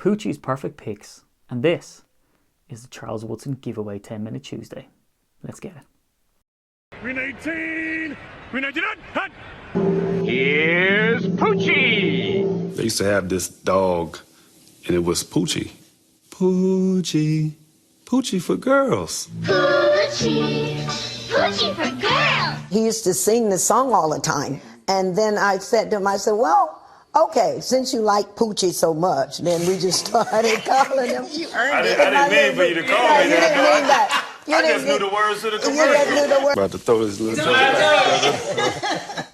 Poochie's perfect picks, and this is the Charles Woodson giveaway 10-minute Tuesday. Let's get it. Win 18! Win 19! Hut! Here's Poochie! They used to have this dog, and it was Poochie. Poochie. Poochie for girls. Poochie. Poochie for girls. He used to sing the song all the time. And then I said to him, I said, well, okay, since you like Poochie so much, then we just started calling him. You earned it. I didn't mean for you to call me You didn't mean that. I just knew the words to the commercial. You just knew the words. About to throw this little joke.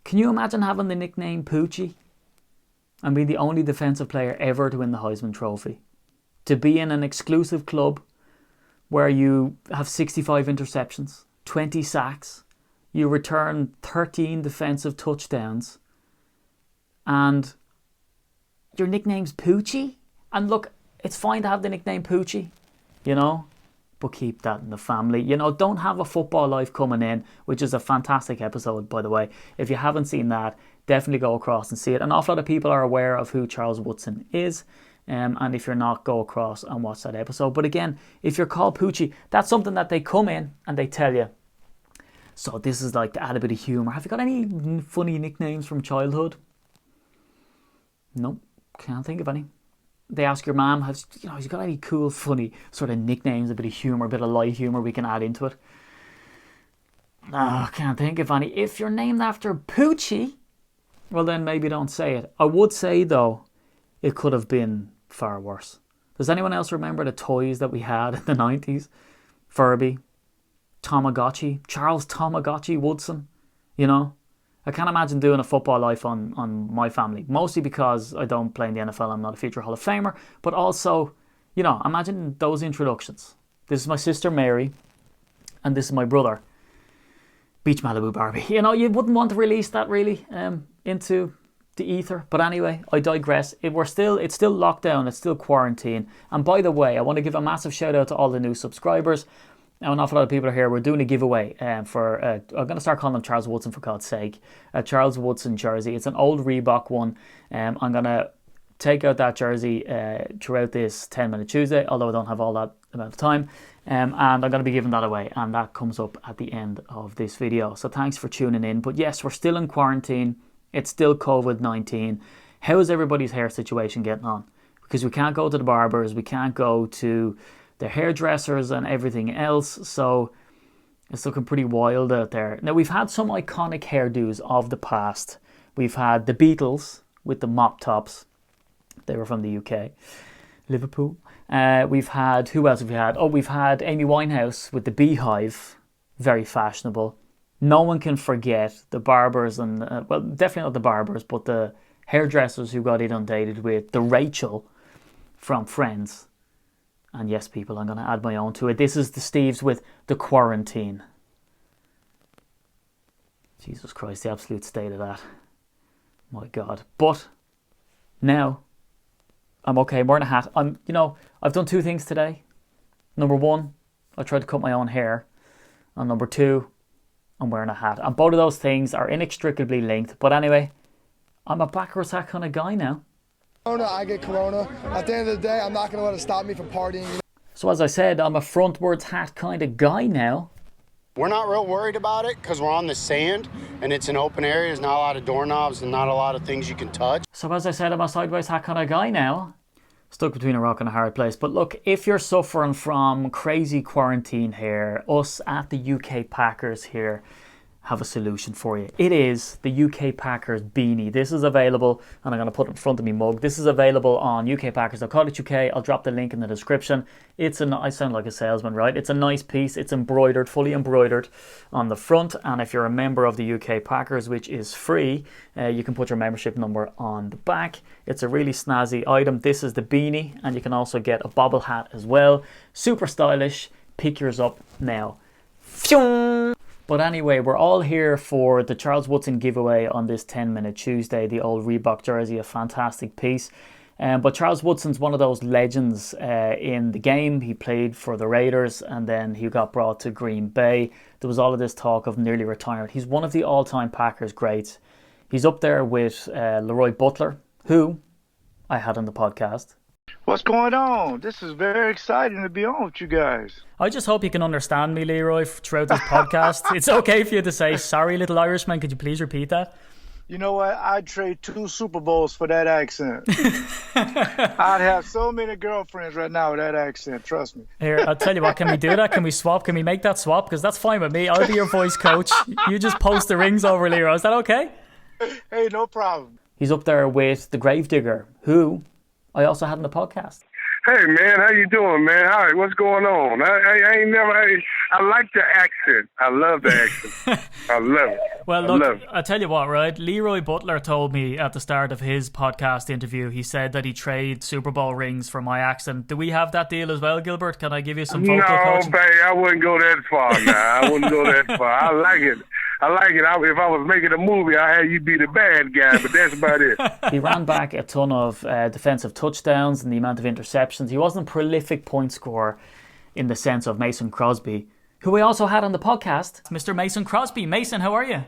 Can you imagine having the nickname Poochie and being the only defensive player ever to win the Heisman Trophy? To be in an exclusive club where you have 65 interceptions, 20 sacks, you return 13 defensive touchdowns, and your nickname's Poochie? And look, it's fine to have the nickname Poochie, you know, but keep that in the family. You know, don't have a football life coming in, which is a fantastic episode, by the way. If you haven't seen that, definitely go across and see it. An awful lot of people are aware of who Charles Woodson is. And if you're not, go across and watch that episode. But again, if you're called Poochie, that's something that they come in and they tell you. So this is like to add a bit of humour. Have you got any funny nicknames from childhood? Nope, can't think of any. They ask your mum, has you got any cool, funny sort of nicknames, a bit of humour, a bit of light humour we can add into it? No, can't think of any. If you're named after Poochie, well then maybe don't say it. I would say though, it could have been far worse. Does anyone else remember the toys that we had in the 90s? Furby, Tamagotchi, Charles Tamagotchi Woodson, you know? I can't imagine doing a football life on my family, mostly because I don't play in the NFL, I'm not a future Hall of Famer, but also, you know, imagine those introductions. This is my sister Mary, and this is my brother, Beach Malibu Barbie. You know, you wouldn't want to release that really into the ether, but anyway, I digress. It's still lockdown, it's still quarantine, and by the way, I want to give a massive shout out to all the new subscribers. Now, an awful lot of people are here. We're doing a giveaway for, I'm going to start calling them Charles Woodson for God's sake, a Charles Woodson jersey. It's an old Reebok one. I'm going to take out that jersey throughout this 10-minute Tuesday, although I don't have all that amount of time. And I'm going to be giving that away, and that comes up at the end of this video. So thanks for tuning in. But yes, we're still in quarantine. It's still COVID-19. How is everybody's hair situation getting on? Because we can't go to the barbers, we can't go to the hairdressers and everything else, so it's looking pretty wild out there. Now, we've had some iconic hairdos of the past. We've had the Beatles with the mop tops. They were from the UK, Liverpool. We've had, who else have we had? Oh, we've had Amy Winehouse with the beehive, very fashionable. No one can forget the barbers and, well, definitely not the barbers, but the hairdressers who got inundated with the Rachel from Friends. And yes, people, I'm going to add my own to it. This is the Steves with the quarantine. Jesus Christ, the absolute state of that. My God. But now, I'm okay. I'm wearing a hat. I've done two things today. Number one, I tried to cut my own hair. And number two, I'm wearing a hat. And both of those things are inextricably linked. But anyway, I'm a backwards hat kind of guy now. Corona, I get corona. At the end of the day, I'm not going to let it stop me from partying. So as I said, I'm a frontwards hat kind of guy now. We're not real worried about it because we're on the sand and it's an open area. There's not a lot of doorknobs and not a lot of things you can touch. So as I said, I'm a sideways hat kind of guy now. Stuck between a rock and a hard place. But look, if you're suffering from crazy quarantine hair, us at the UK Packers here have a solution for you. It is the UK Packers beanie. This is available, and I'm going to put it in front of me mug. This is available on ukpackers.co.uk. I'll drop the link in the description. I sound like a salesman, right? It's a nice piece. It's embroidered, fully embroidered on the front. And if you're a member of the UK Packers, which is free, you can put your membership number on the back. It's a really snazzy item. This is the beanie, and you can also get a bobble hat as well. Super stylish. Pick yours up now. Phew! But anyway, we're all here for the Charles Woodson giveaway on this 10-minute Tuesday. The old Reebok jersey, a fantastic piece. But Charles Woodson's one of those legends in the game. He played for the Raiders and then he got brought to Green Bay. There was all of this talk of nearly retired. He's one of the all-time Packers greats. He's up there with Leroy Butler, who I had on the podcast. What's going on? This is very exciting to be on with you guys. I just hope you can understand me, Leroy, throughout this podcast. It's okay for you to say, sorry, little Irishman, could you please repeat that? You know what? I'd trade 2 Super Bowls for that accent. I'd have so many girlfriends right now with that accent, trust me. Here, I'll tell you what, can we do that? Can we swap? Can we make that swap? Because that's fine with me. I'll be your voice coach. You just post the rings over, Leroy. Is that okay? Hey, no problem. He's up there with the Gravedigger, who I also had on the podcast. Hey, man, how you doing, man? All right, what's going on? I ain't never... I like the accent. I love the accent. I love it. Well, look, I'll tell you what, right? Leroy Butler told me at the start of his podcast interview, he said that he traded Super Bowl rings for my accent. Do we have that deal as well, Gilbert? Can I give you some vocal coaching? No, babe, I wouldn't go that far now. I wouldn't go that far. I like it. If I was making a movie, I'd have you be the bad guy, but that's about it. He ran back a ton of defensive touchdowns and the amount of interceptions. He wasn't a prolific point scorer in the sense of Mason Crosby, who we also had on the podcast. Mr. Mason Crosby. Mason, how are you?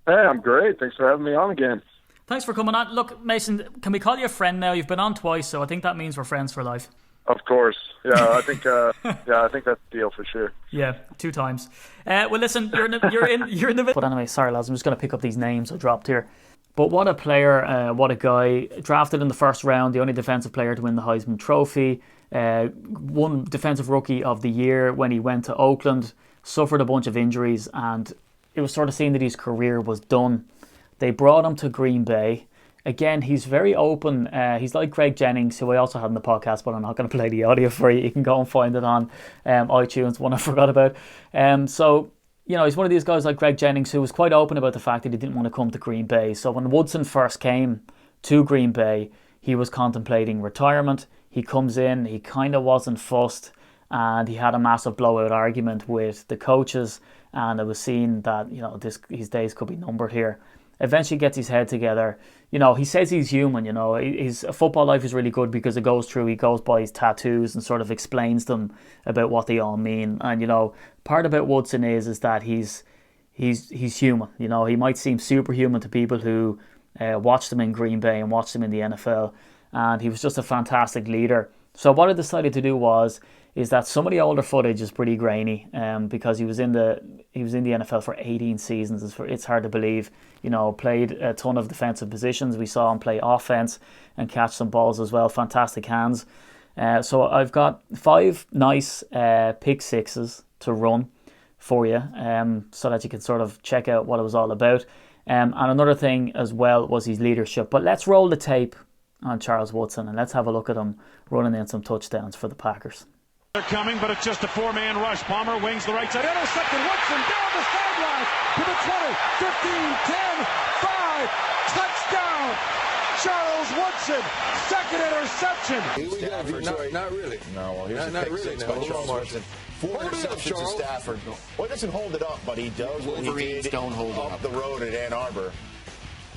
Hey, I'm great. Thanks for having me on again. Thanks for coming on. Look, Mason, can we call you a friend now? You've been on twice, so I think that means we're friends for life. Of course. Yeah, I think that's the deal for sure. Yeah, 2 times. Well, listen, you're in the... But anyway, sorry, lads, I'm just going to pick up these names I dropped here. But what a player, what a guy. Drafted in the first round, the only defensive player to win the Heisman Trophy. Won Defensive Rookie of the Year when he went to Oakland. Suffered a bunch of injuries, and it was sort of seen that his career was done. They brought him to Green Bay. Again, he's very open. He's like Greg Jennings, who I also had on the podcast, but I'm not going to play the audio for you. You can go and find it on iTunes, one I forgot about. So, you know, he's one of these guys like Greg Jennings who was quite open about the fact that he didn't want to come to Green Bay. So when Woodson first came to Green Bay, he was contemplating retirement. He comes in, he kind of wasn't fussed, and he had a massive blowout argument with the coaches, and it was seen that, you know, his days could be numbered here. Eventually gets his head together. You know, he says he's human, you know. His football life is really good because he goes by his tattoos and sort of explains them about what they all mean. And, you know, part about Woodson is that he's human. You know, he might seem superhuman to people who watched him in Green Bay and watched him in the NFL. And he was just a fantastic leader. So what I decided to do is that some of the older footage is pretty grainy, because he was in the NFL for 18 seasons. It's hard to believe. You know, played a ton of defensive positions. We saw him play offense and catch some balls as well. Fantastic hands. So I've got 5 nice pick sixes to run for you, so that you can sort of check out what it was all about. And another thing as well was his leadership. But let's roll the tape on Charles Woodson and let's have a look at him running in some touchdowns for the Packers. They're coming, but it's just a 4-man rush. Palmer wings the right side. Intercepted. Woodson down the sideline to the 20, 15, 10, 5. Touchdown. Charles Woodson. Second interception. Not really. No, well, here's not a pick really. six No, by hold on, Charles Martin. Woodson. 4 Hold it up, interceptions to Charles. Stafford. Well, he doesn't hold it up, but he does what he Wolverines did don't hold it up up. the road at Ann Arbor.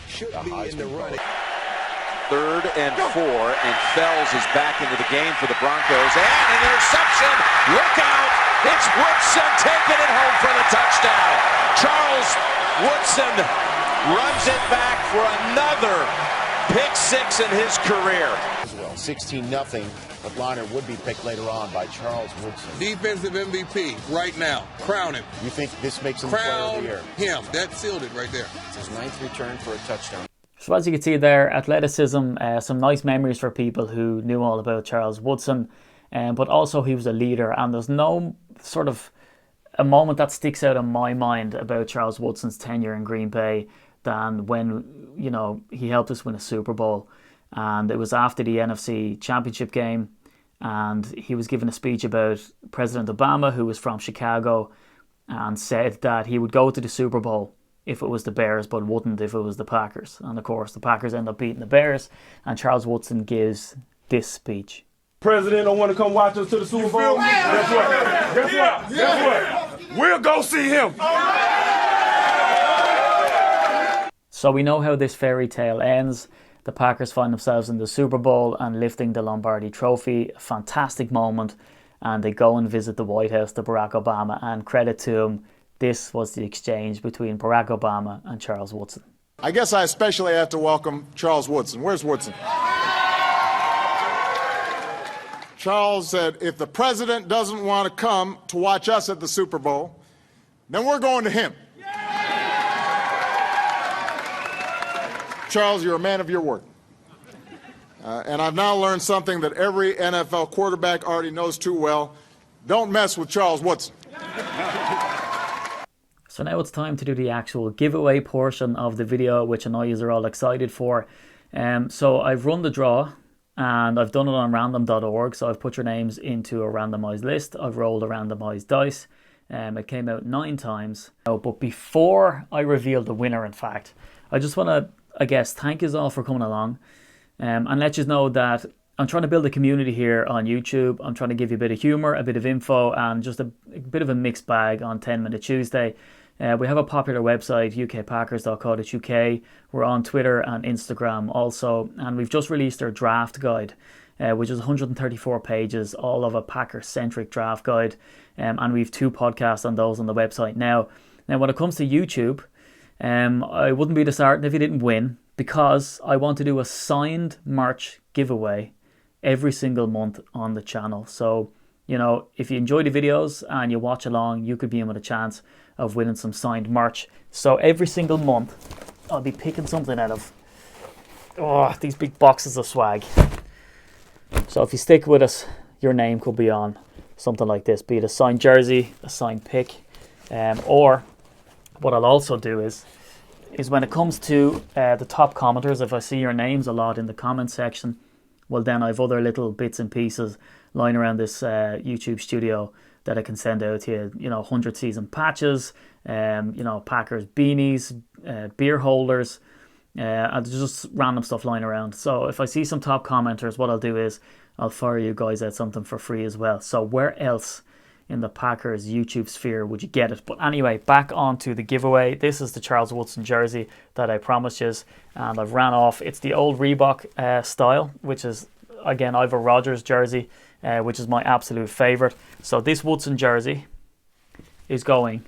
Should be in the running. 3rd and 4, and Fells is back into the game for the Broncos, and an interception. Look out! It's Woodson taking it home for the touchdown. Charles Woodson runs it back for another pick 6 in his career. As well, 16-0, but Liner would be picked later on by Charles Woodson. Defensive MVP right now. Crown him. You think this makes him the player of the year? Him. That sealed it right there. It's his 9th return for a touchdown. So as you can see there, athleticism, some nice memories for people who knew all about Charles Woodson, but also he was a leader, and there's no sort of a moment that sticks out in my mind about Charles Woodson's tenure in Green Bay than when, you know, he helped us win a Super Bowl. And it was after the NFC Championship game, and he was giving a speech about President Obama, who was from Chicago, and said that he would go to the Super Bowl if it was the Bears, but wouldn't if it was the Packers. And of course, the Packers end up beating the Bears, and Charles Woodson gives this speech. President don't want to come watch us to the Super Bowl. Guess what? Guess what? We'll go see him. So we know how this fairy tale ends. The Packers find themselves in the Super Bowl and lifting the Lombardi Trophy. A fantastic moment. And they go and visit the White House to Barack Obama. And credit to him, this was the exchange between Barack Obama and Charles Woodson. I guess I especially have to welcome Charles Woodson. Where's Woodson? Charles said, if the president doesn't want to come to watch us at the Super Bowl, then we're going to him. Charles, you're a man of your word. And I've now learned something that every NFL quarterback already knows too well. Don't mess with Charles Woodson. So now it's time to do the actual giveaway portion of the video, which I know you are all excited for. So I've run the draw, and I've done it on random.org. So I've put your names into a randomized list. I've rolled a randomized dice. It came out 9 times. But before I reveal the winner, in fact, I just want to, I guess, thank you all for coming along. And let you know that I'm trying to build a community here on YouTube. I'm trying to give you a bit of humor, a bit of info, and just a bit of a mixed bag on 10 Minute Tuesday. We have a popular website, ukpackers.co.uk. We're on Twitter and Instagram also. And we've just released our draft guide, which is 134 pages, all of a Packer-centric draft guide. And we've 2 podcasts on those on the website now. Now, when it comes to YouTube, I wouldn't be disheartened if you didn't win, because I want to do a signed merch giveaway every single month on the channel. So, you know, if you enjoy the videos and you watch along, you could be in with a chance of winning some signed merch. So every single month, I'll be picking something out of these big boxes of swag. So if you stick with us, your name could be on something like this, be it a signed jersey, a signed pick, or what I'll also do is when it comes to the top commenters, if I see your names a lot in the comment section, well then I've other little bits and pieces lying around this YouTube studio that I can send out to you. You know, 100 season patches, you know, Packers beanies, beer holders, and just random stuff lying around. So if I see some top commenters, what I'll do is I'll fire you guys out something for free as well. So where else in the Packers YouTube sphere would you get it? But anyway, back onto the giveaway. This is the Charles Woodson jersey that I promised you, and I've ran off. It's the old Reebok style, which is, again, I have a Rodgers jersey, which is my absolute favorite. So this Woodson jersey is going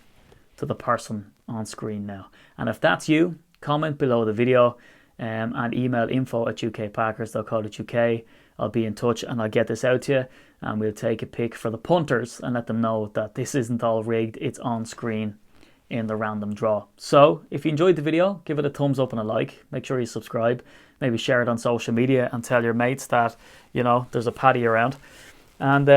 to the person on screen now. And if that's you, comment below the video and email info@ukpackers.co.uk. I'll be in touch and I'll get this out to you, and we'll take a pic for the punters and let them know that this isn't all rigged, it's on screen in the random draw. So if you enjoyed the video, give it a thumbs up and a like. Make sure you subscribe, maybe share it on social media and tell your mates that, you know, there's a paddy around. And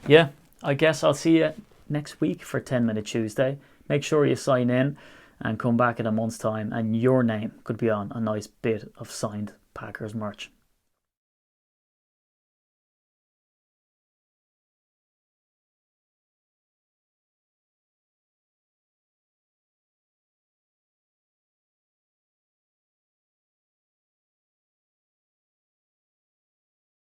yeah, I guess I'll see you next week for 10 Minute Tuesday. Make sure you sign in and come back in a month's time and your name could be on a nice bit of signed Packers merch.